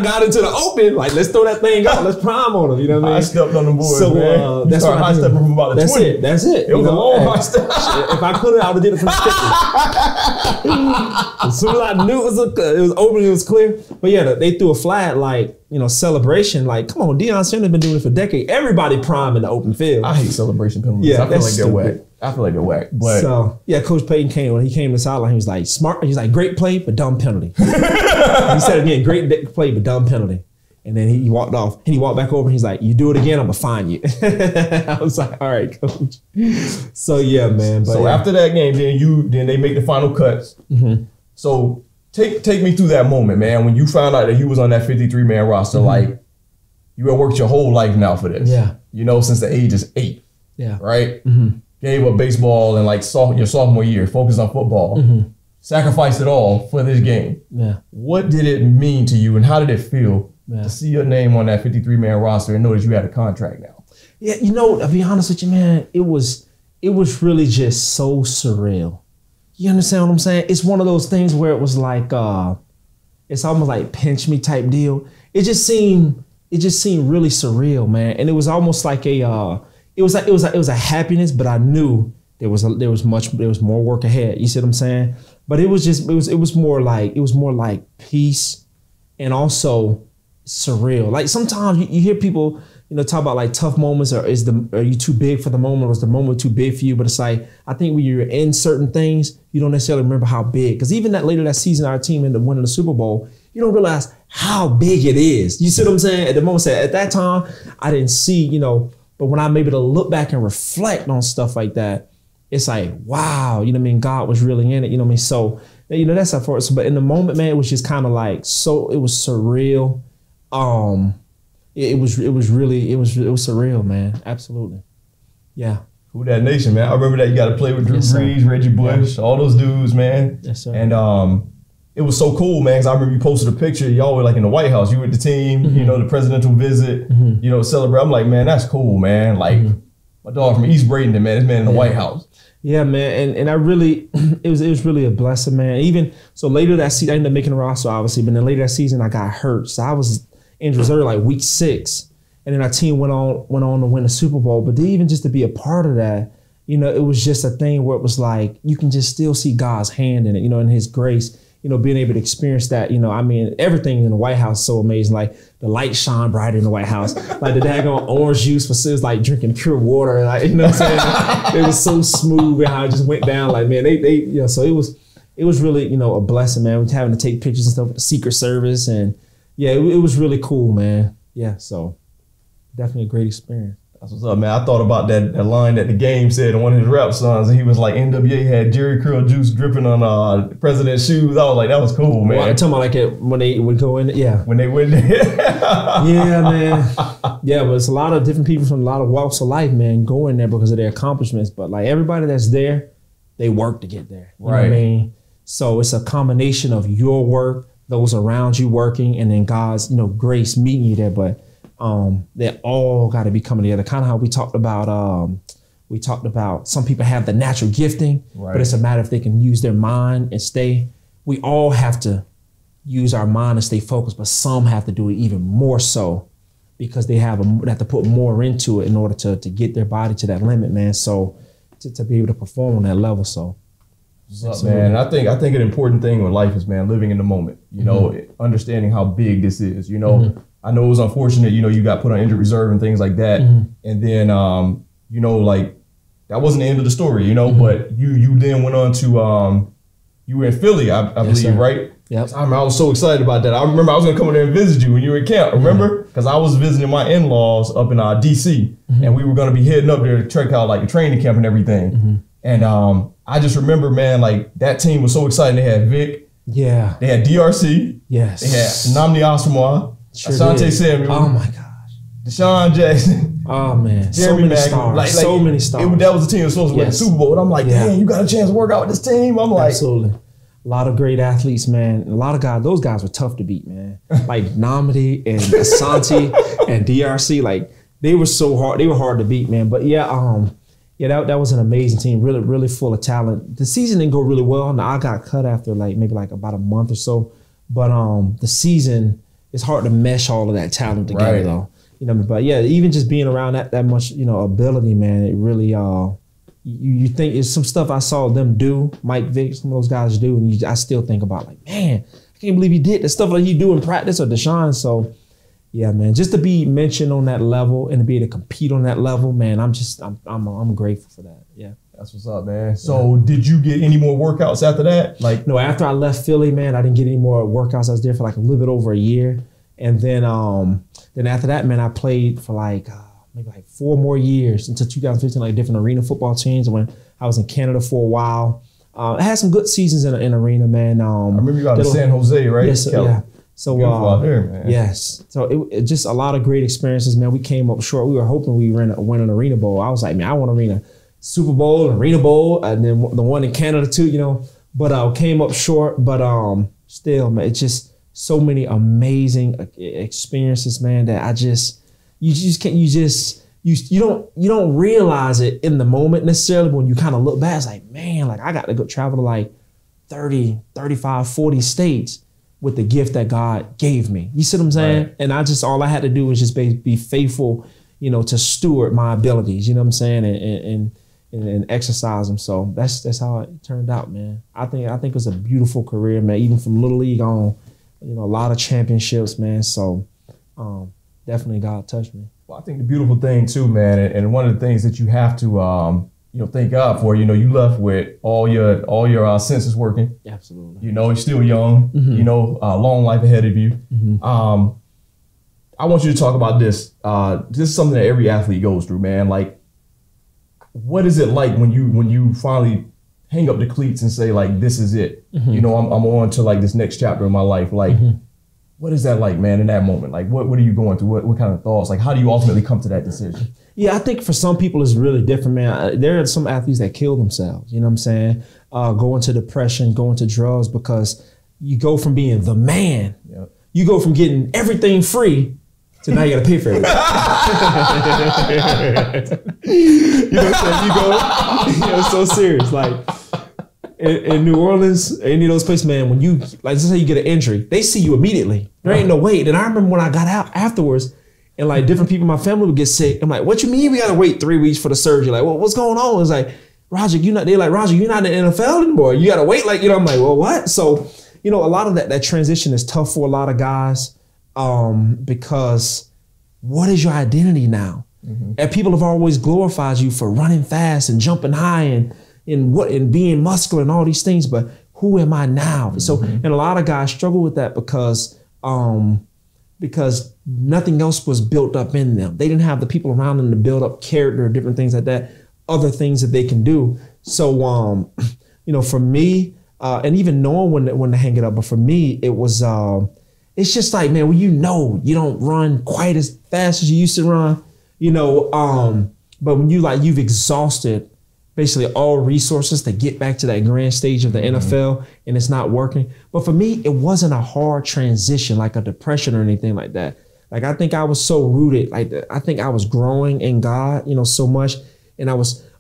S2: got into the open, like, let's throw that thing out, let's prime on them, you know what I mean?
S1: I stepped on the board,
S2: so,
S1: man.
S2: That's what
S1: high stepping from about the 20.
S2: That's it.
S1: It was a long high step.
S2: If I could have, I would have did it from 50. As soon as I knew it was open, it was clear. But yeah, they threw a flag, like, you know, celebration. Like, come on, Deion Sanders been doing it for decades. Everybody prime in the open field.
S1: I hate celebration penalties.
S2: Yeah,
S1: I feel like they're whack. I feel like they're whack. But
S2: so yeah, Coach Peyton came when he came to the sideline. He was like, smart. He's like, great play, but dumb penalty. He said again, great play, but dumb penalty. And then he walked off, and he walked back over, and he's like, you do it again, I'm gonna fine you. I was like, all right, coach. So yeah, man. But
S1: so after that game, then they make the final cuts. So take me through that moment, man, when you found out that you was on that 53-man roster. Like, you had worked your whole life now for this.
S2: Yeah.
S1: You know, since the age of 8.
S2: Yeah.
S1: Right? Gave up baseball and like your sophomore year, focused on football. Sacrificed it all for this game.
S2: Yeah.
S1: What did it mean to you, and how did it feel to see your name on that 53-man roster and know that you had a contract now?
S2: Yeah, you know, to be honest with you, man, it was really just so surreal. You understand what I'm saying? It's one of those things where it was like, it's almost like pinch me type deal. It just seemed really surreal, man. And it was almost like it was a happiness, but I knew there was more work ahead. You see what I'm saying? But it was more like peace, and also surreal. Like, sometimes you hear people, you know, talk about like tough moments, or are you too big for the moment, or is the moment too big for you? But it's like, I think when you're in certain things, you don't necessarily remember how big. Because even later that season, our team ended up winning the Super Bowl, you don't realize how big it is. You see what I'm saying? At the moment, at that time, I didn't see, you know, but when I'm able to look back and reflect on stuff like that, it's like, wow, you know what I mean? God was really in it, you know what I mean? So, you know, that's how for us. But in the moment, man, it was just kind of like, so it was surreal. It was surreal, man. Absolutely. Yeah.
S1: Who that nation, man? I remember that you got to play with Drew Brees, Reggie Bush, all those dudes, man.
S2: Yes, sir.
S1: And it was so cool, man, because I remember you posted a picture. Y'all were like in the White House. You were with the team, you know, the presidential visit, you know, celebrate. I'm like, man, that's cool, man. Like, my dog from East Bradenton, man, this man in the White House.
S2: Yeah, man, and I really, it was really a blessing, man. Even so, later that season, I ended up making the roster, obviously, but then later that season, I got hurt, so I was in reserve like week 6, and then our team went on to win the Super Bowl. But even just to be a part of that, you know, it was just a thing where it was like, you can just still see God's hand in it, you know, in his grace, you know, being able to experience that, you know, I mean, everything in the White House is so amazing. Like the lights shine brighter in the White House. Like the daggone orange juice was like drinking pure water. Like, you know what I'm saying? It was so smooth and how it just went down. Like, man, they you know, so it was really, you know, a blessing, man. We're having to take pictures and stuff with the Secret Service. And yeah, it was really cool, man. Yeah, so definitely a great experience.
S1: That's what's up, man. I thought about that line that the game said in one of his rap songs, and he was like, NWA had Jerry Curl juice dripping on President's shoes. I was like, that was cool, man.
S2: Well, I'm talking about like it when they would go in, yeah.
S1: When they went there.
S2: Yeah, man. Yeah, but it's a lot of different people from a lot of walks of life, man, go in there because of their accomplishments. But like everybody that's there, they work to get there. You know what I mean? So it's a combination of your work, those around you working, and then God's, you know, grace meeting you there. But they all got to be coming together. Kind of how we talked about some people have the natural gifting, but it's a matter if they can use their mind and stay. We all have to use our mind and stay focused, but some have to do it even more so because they have to put more into it in order to get their body to that limit, man. So to be able to perform on that level. So
S1: what's up, man? I think an important thing with life is, man, living in the moment, you know, understanding how big this is, you know. I know it was unfortunate, you know, you got put on injured reserve and things like that. And then, you know, like that wasn't the end of the story, you know, but you then went on to, you were in Philly, I believe, sir. Right?
S2: Yep.
S1: I was so excited about that. I remember I was gonna come in there and visit you when you were in camp, remember? Because I was visiting my in-laws up in DC and we were gonna be heading up there to check out like a training camp and everything. And I just remember, man, like that team was so exciting. They had Vic.
S2: Yeah.
S1: They had DRC.
S2: Yes.
S1: They had Nnamdi Asomugha. Asante Samuel.
S2: Oh my gosh.
S1: Deshaun Jackson.
S2: Oh man.
S1: Jeremy
S2: So many stars. So many stars.
S1: That was the team that was supposed to win the Super Bowl. And I'm like, damn, you got a chance to work out with this team. I'm like,
S2: absolutely. A lot of great athletes, man. A lot of guys, those guys were tough to beat, man. Like Nnamdi and Asante and DRC, like they were so hard. They were hard to beat, man. But yeah, that was an amazing team. Really, really full of talent. The season didn't go really well. Now I got cut after maybe about a month or so. But the season, it's hard to mesh all of that talent together, though. You know, but yeah, even just being around that much, you know, ability, man, it really you think it's some stuff I saw them do, Mike Vick, some of those guys do, and I still think about like, man, I can't believe he did the stuff like he do in practice or Deshaun. So yeah, man, just to be mentioned on that level and to be able to compete on that level, man, I'm grateful for that. Yeah.
S1: That's what's up, man. So did you get any more workouts after that? Like,
S2: no, after I left Philly, man, I didn't get any more workouts. I was there for like a little bit over a year. And then after that, man, I played for maybe 4 more years until 2015, like different arena football teams. When I was in Canada for a while, I had some good seasons in arena, man.
S1: I remember you got to San Jose, right?
S2: Yes, yeah. So
S1: out there, man.
S2: Yes. So it just a lot of great experiences, man. We came up short. We were hoping we win an arena bowl. I was like, man, I want arena. Super Bowl, Arena Bowl, and then the one in Canada too, you know. But came up short. But still, man, it's just so many amazing experiences, man. That you don't realize it in the moment necessarily. But when you kind of look back, it's like, man, like I got to go travel to like 30, 35, 40 states with the gift that God gave me. You see what I'm saying? Right. And all I had to do was just be faithful, you know, to steward my abilities. You know what I'm saying? And exercise them. So that's how it turned out, man. I think it was a beautiful career, man. Even from Little League on, you know, a lot of championships, man. So definitely God touched me.
S1: Well, I think the beautiful thing too, man, and one of the things that you have to you know, thank God for, you know, you left with all your senses working.
S2: Absolutely.
S1: You know, you're still young. You know, long life ahead of you. I want you to talk about this. This is something that every athlete goes through, man. Like, what is it like when you finally hang up the cleats and say, like, this is it? You know, I'm on to like this next chapter of my life. Like, what is that like, man, in that moment? Like, what are you going through? What kind of thoughts? Like, how do you ultimately come to that decision?
S2: Yeah, I think for some people it's really different, man. There are some athletes that kill themselves, you know what I'm saying? Go into depression, go into drugs, because you go from being the man, you go from getting everything free to now you got to pay for everything. You know what I'm saying? You go, so serious. Like in New Orleans, any of those places, man, when you, like, let's say you get an injury, they see you immediately. There ain't no wait. And I remember when I got out afterwards, And like different people in my family would get sick. I'm like, what you mean we gotta wait 3 weeks for the surgery? Like, well, what's going on? It's like, Roger, they're like, Roger, you're not in the NFL anymore. You gotta wait, like, I'm like, well, what? So, a lot of that transition is tough for a lot of guys, because what is your identity now? Mm-hmm. And people have always glorified you for running fast and jumping high and being muscular and all these things, but who am I now? Mm-hmm. So, and a lot of guys struggle with that because nothing else was built up in them. They didn't have the people around them to build up character, different things like that, other things that they can do. So, for me, and even knowing when to hang it up, but for me, it was, it's just like, man, when you don't run quite as fast as you used to run, but when you've exhausted basically all resources to get back to that grand stage of the NFL and it's not working. But for me, it wasn't a hard transition, like a depression or anything like that. Like, I think I was so rooted, I think I was growing in God, so much. And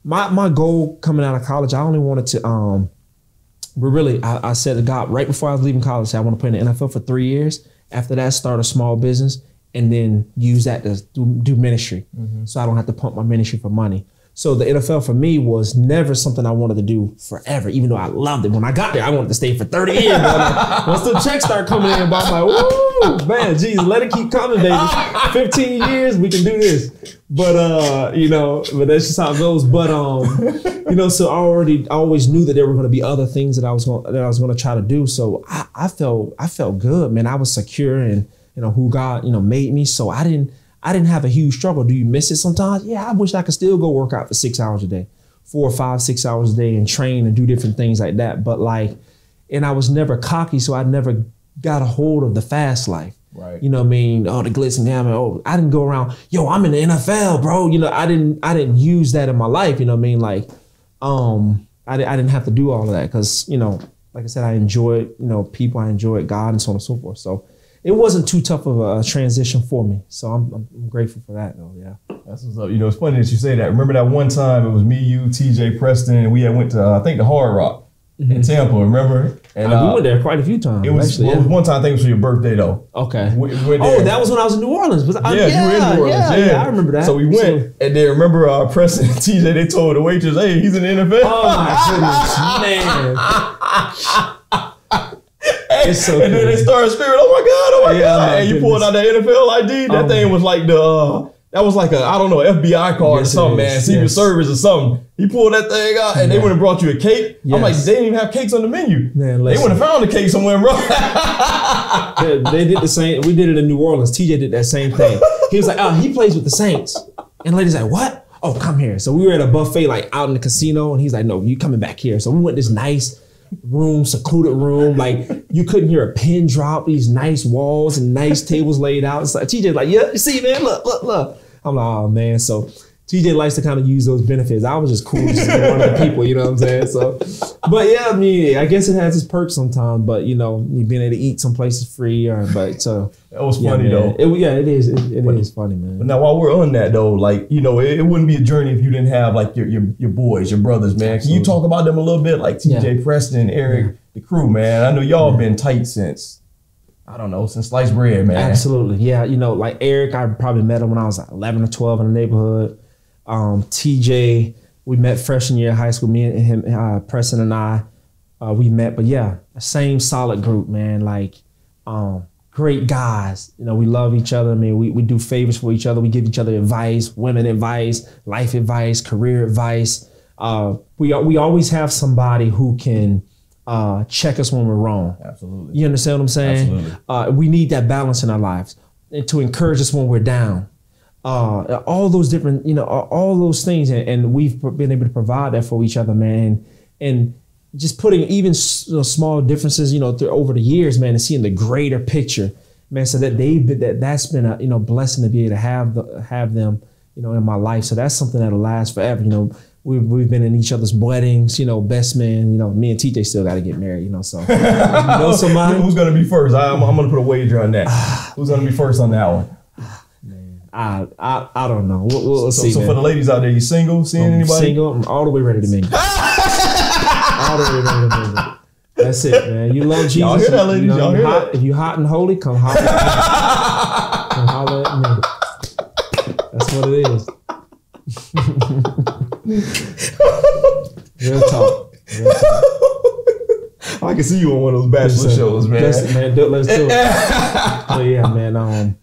S2: my goal coming out of college, I only wanted to, I said to God right before I was leaving college, I want to play in the NFL for 3 years. After that, start a small business and then use that to do ministry. Mm-hmm. So I don't have to pump my ministry for money. So the NFL for me was never something I wanted to do forever, even though I loved it. When I got there, I wanted to stay for 30 years. But like, once the checks start coming in, but I'm like, woo, man, Jesus, let it keep coming, baby. 15 years, we can do this. But, but that's just how it goes. But, so I always knew that there were going to be other things that I was going to try to do. So I felt good, man. I was secure in, who God, made me. So I didn't have a huge struggle. Do you miss it sometimes? Yeah, I wish I could still go work out for 6 hours a day, 4 or 5, 6 hours a day and train and do different things like that. But and I was never cocky, so I never got a hold of the fast life. Right. You know what I mean? Oh, the glitz and glamour. Oh, I didn't go around, I'm in the NFL, bro. I didn't use that in my life. You know what I mean? Like, I didn't have to do all of that because, like I said, I enjoyed, people, I enjoyed God and so on and so forth. So it wasn't too tough of a transition for me. So I'm grateful for that, though. Yeah.
S1: That's what's up. It's funny that you say that. Remember that one time it was me, you, TJ, Preston, and we had went to, I think, the Hard Rock in Tampa, remember? And
S2: we went there quite a few times.
S1: It was one time, I think it was for your birthday, though.
S2: Okay. We that was when I was in New Orleans. You were in New Orleans. Yeah, I remember that.
S1: So we went, and then remember Preston and TJ, they told the waitress, hey, he's in the NFL.
S2: Oh, my goodness, man.
S1: It's so and then they started screaming, oh my God. And you pulled out the NFL ID. That thing was like that was like I don't know, FBI card or something, man. Secret Service or something. He pulled that thing out and they would have brought you a cake. Yes. I'm like, they didn't even have cakes on the menu. Man, they would have found the cake somewhere, bro.
S2: They did the same. We did it in New Orleans. TJ did that same thing. He was like, he plays with the Saints. And the lady's like, what? Oh, come here. So we were at a buffet like out in the casino and he's like, no, you coming back here. So we went to this nice room, secluded room, like you couldn't hear a pin drop, these nice walls and nice tables laid out. It's like TJ's like, yeah, you see, man, look. I'm like, oh man. So TJ likes to kind of use those benefits. I was just cool, just one of the people, you know what I'm saying? So, but yeah, I mean, I guess it has its perks sometimes, but you being able to eat some places free that
S1: was funny though.
S2: It is. It is funny, man.
S1: But now while we're on that though, like, it wouldn't be a journey if you didn't have like your boys, your brothers, man. Absolutely. Can you talk about them a little bit? Like TJ, Preston, Eric, the crew, man. I know y'all been tight since, I don't know, since sliced bread, man.
S2: Absolutely. Yeah. Like Eric, I probably met him when I was like 11 or 12 in the neighborhood. TJ, we met freshman year of high school, me and him, Preston and I, we met, but yeah, same solid group, man. Like, great guys. We love each other. I mean, we do favors for each other. We give each other advice, women advice, life advice, career advice. We always have somebody who can check us when we're wrong.
S1: Absolutely.
S2: You understand what I'm saying? Absolutely. We need that balance in our lives and to encourage us when we're down. All those different, all those things. And we've been able to provide that for each other, man. And just putting even small differences, over the years, man, and seeing the greater picture, man, so that that's been a, blessing to be able to have them, in my life. So that's something that'll last forever. We've been in each other's weddings, best man, me and TJ still got to get married, so. Somebody.
S1: Who's going to be first? I'm going to put a wager on that. Who's going to be first on that one?
S2: I don't know. We'll see.
S1: So for the ladies out there, you single? Seeing anybody?
S2: Single. I'm all the way ready to mingle. All the way ready to mingle. That's it, man. You love Jesus.
S1: Y'all hear that, ladies? Y'all hear that?
S2: If you hot and holy, come holler at me. Come holler at me. That's what it is. Real talk. Real talk.
S1: I can see you on one of those bachelor shows, man.
S2: Let's do it. So yeah, man.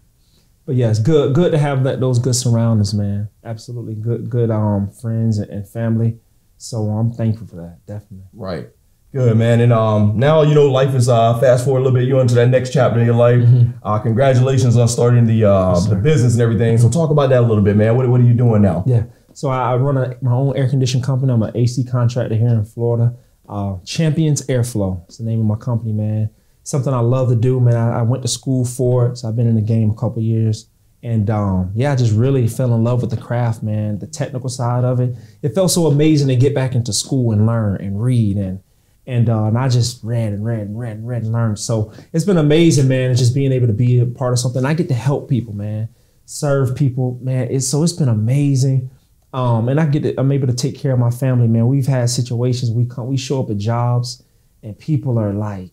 S2: But yeah, it's good to have those good surroundings, man. Absolutely good friends and family. So I'm thankful for that, definitely.
S1: Right. Good, man. And now, life is fast forward a little bit. You're into that next chapter in your life. Mm-hmm. Congratulations on starting the business and everything. So talk about that a little bit, man. What are you doing now?
S2: Yeah. So I run my own air conditioning company. I'm an AC contractor here in Florida. Champions Airflow. It's the name of my company, man. Something I love to do, man. I went to school for it, so I've been in the game a couple years. And I just really fell in love with the craft, man, the technical side of it. It felt so amazing to get back into school and learn and read. And I just read and learned. So it's been amazing, man, and just being able to be a part of something. I get to help people, man, serve people, man. It's been amazing. And I'm able to take care of my family, man. We've had situations, we show up at jobs and people are like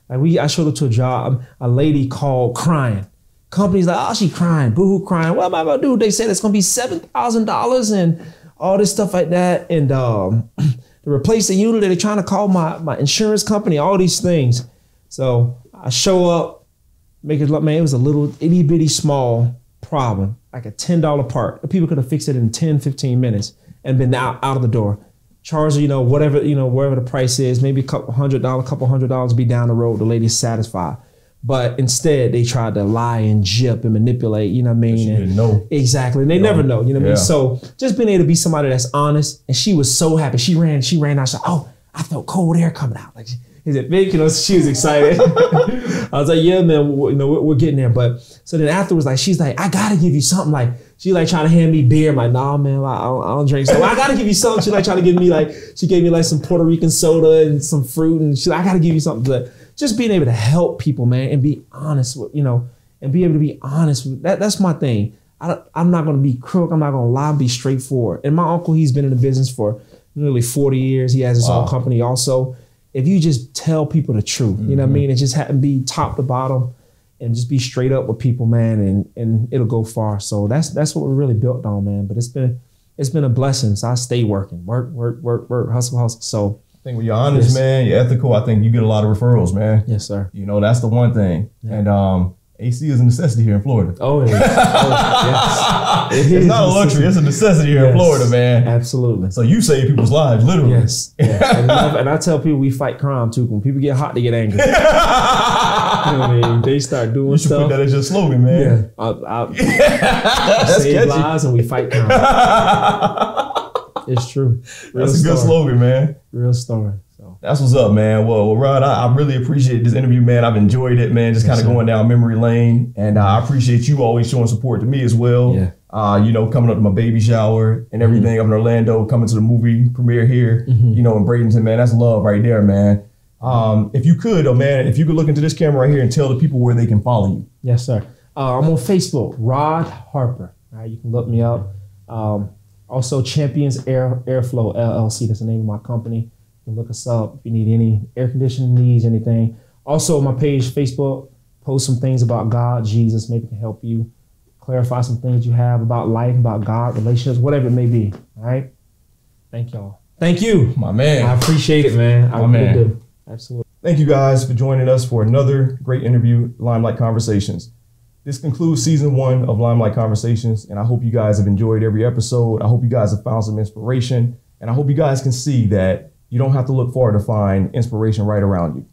S2: I showed up to a job, a lady called crying. Company's like, oh, she crying, boohoo crying. What am I gonna do? They said it's gonna be $7,000 and all this stuff like that. And to replace the unit, they're trying to call my insurance company, all these things. So I show up, make it look, man, it was a little itty bitty small problem, like a $10 part. People could have fixed it in 10, 15 minutes and been out of the door. Charge, whatever the price is, maybe a couple hundred dollars be down the road. The lady's satisfied. But instead, they tried to lie and jip and manipulate, you know what I mean?
S1: She didn't know.
S2: Exactly. And they never know, you know what I mean? So just being able to be somebody that's honest, and she was so happy. She ran out. She's like, oh, I felt cold air coming out. Like, is it big? She was excited. I was like, yeah, man, we're getting there. But so then afterwards, she's like, I gotta give you something. Like, she trying to hand me beer. I'm like, nah, man, I don't drink. So I gotta give you something. She trying to give me she gave me some Puerto Rican soda and some fruit. And she's like, I gotta give you something. But just being able to help people, man, and be honest with, and be able to be honest with that. That's my thing. I'm not going to be crook. I'm not going to lie. Be straightforward. And my uncle, he's been in the business for nearly 40 years. He has his own company also. If you just tell people the truth, you know what I mean? And just be top to bottom and just be straight up with people, man, and it'll go far. So that's what we're really built on, man. But it's been a blessing. So I stay working, work, hustle. So
S1: I think when you're honest, man, you're ethical, I think you get a lot of referrals, man.
S2: Yes, sir.
S1: That's the one thing. Yeah. And AC is a necessity here in Florida.
S2: Oh, yeah. Yes.
S1: It's not a luxury. It's a necessity here in Florida, man.
S2: Absolutely.
S1: So you save people's lives, literally.
S2: Yes. Yeah. And I tell people we fight crime, too. When people get hot, they get angry. You know what I mean? They start doing stuff. You should put that
S1: as your slogan, man.
S2: Yeah. Save lives and we fight crime. It's true.
S1: That's a good slogan, man.
S2: Real story.
S1: That's what's up, man. Well, Rod, I really appreciate this interview, man. I've enjoyed it, man. Just kind of going down memory lane. And I appreciate you always showing support to me as well. Yeah. Coming up to my baby shower and everything up in Orlando, coming to the movie premiere here, in Bradenton, man. That's love right there, man. If you could look into this camera right here and tell the people where they can follow you.
S2: Yes, sir. I'm on Facebook, Rod Harper. All right, you can look me up. Also, Champions Airflow LLC. That's the name of my company. You can look us up if you need any air conditioning needs, anything. Also, my page, Facebook, post some things about God, Jesus, maybe can help you clarify some things you have about life, about God, relationships, whatever it may be. All right? Thank y'all. Thank you.
S1: My man.
S2: I appreciate it, man. I really do. Absolutely.
S1: Thank you guys for joining us for another great interview, Limelight Conversations. This concludes season 1 of Limelight Conversations, and I hope you guys have enjoyed every episode. I hope you guys have found some inspiration, and I hope you guys can see that you don't have to look far to find inspiration right around you.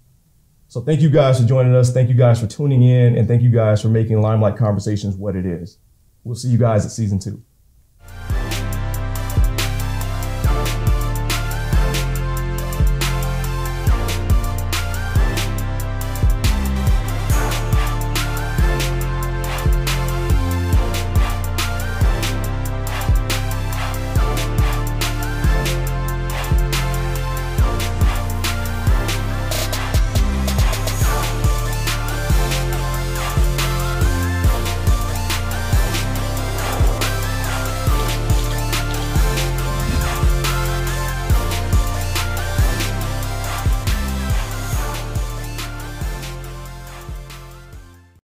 S1: So thank you guys for joining us. Thank you guys for tuning in, and thank you guys for making Limelight Conversations what it is. We'll see you guys at season 2.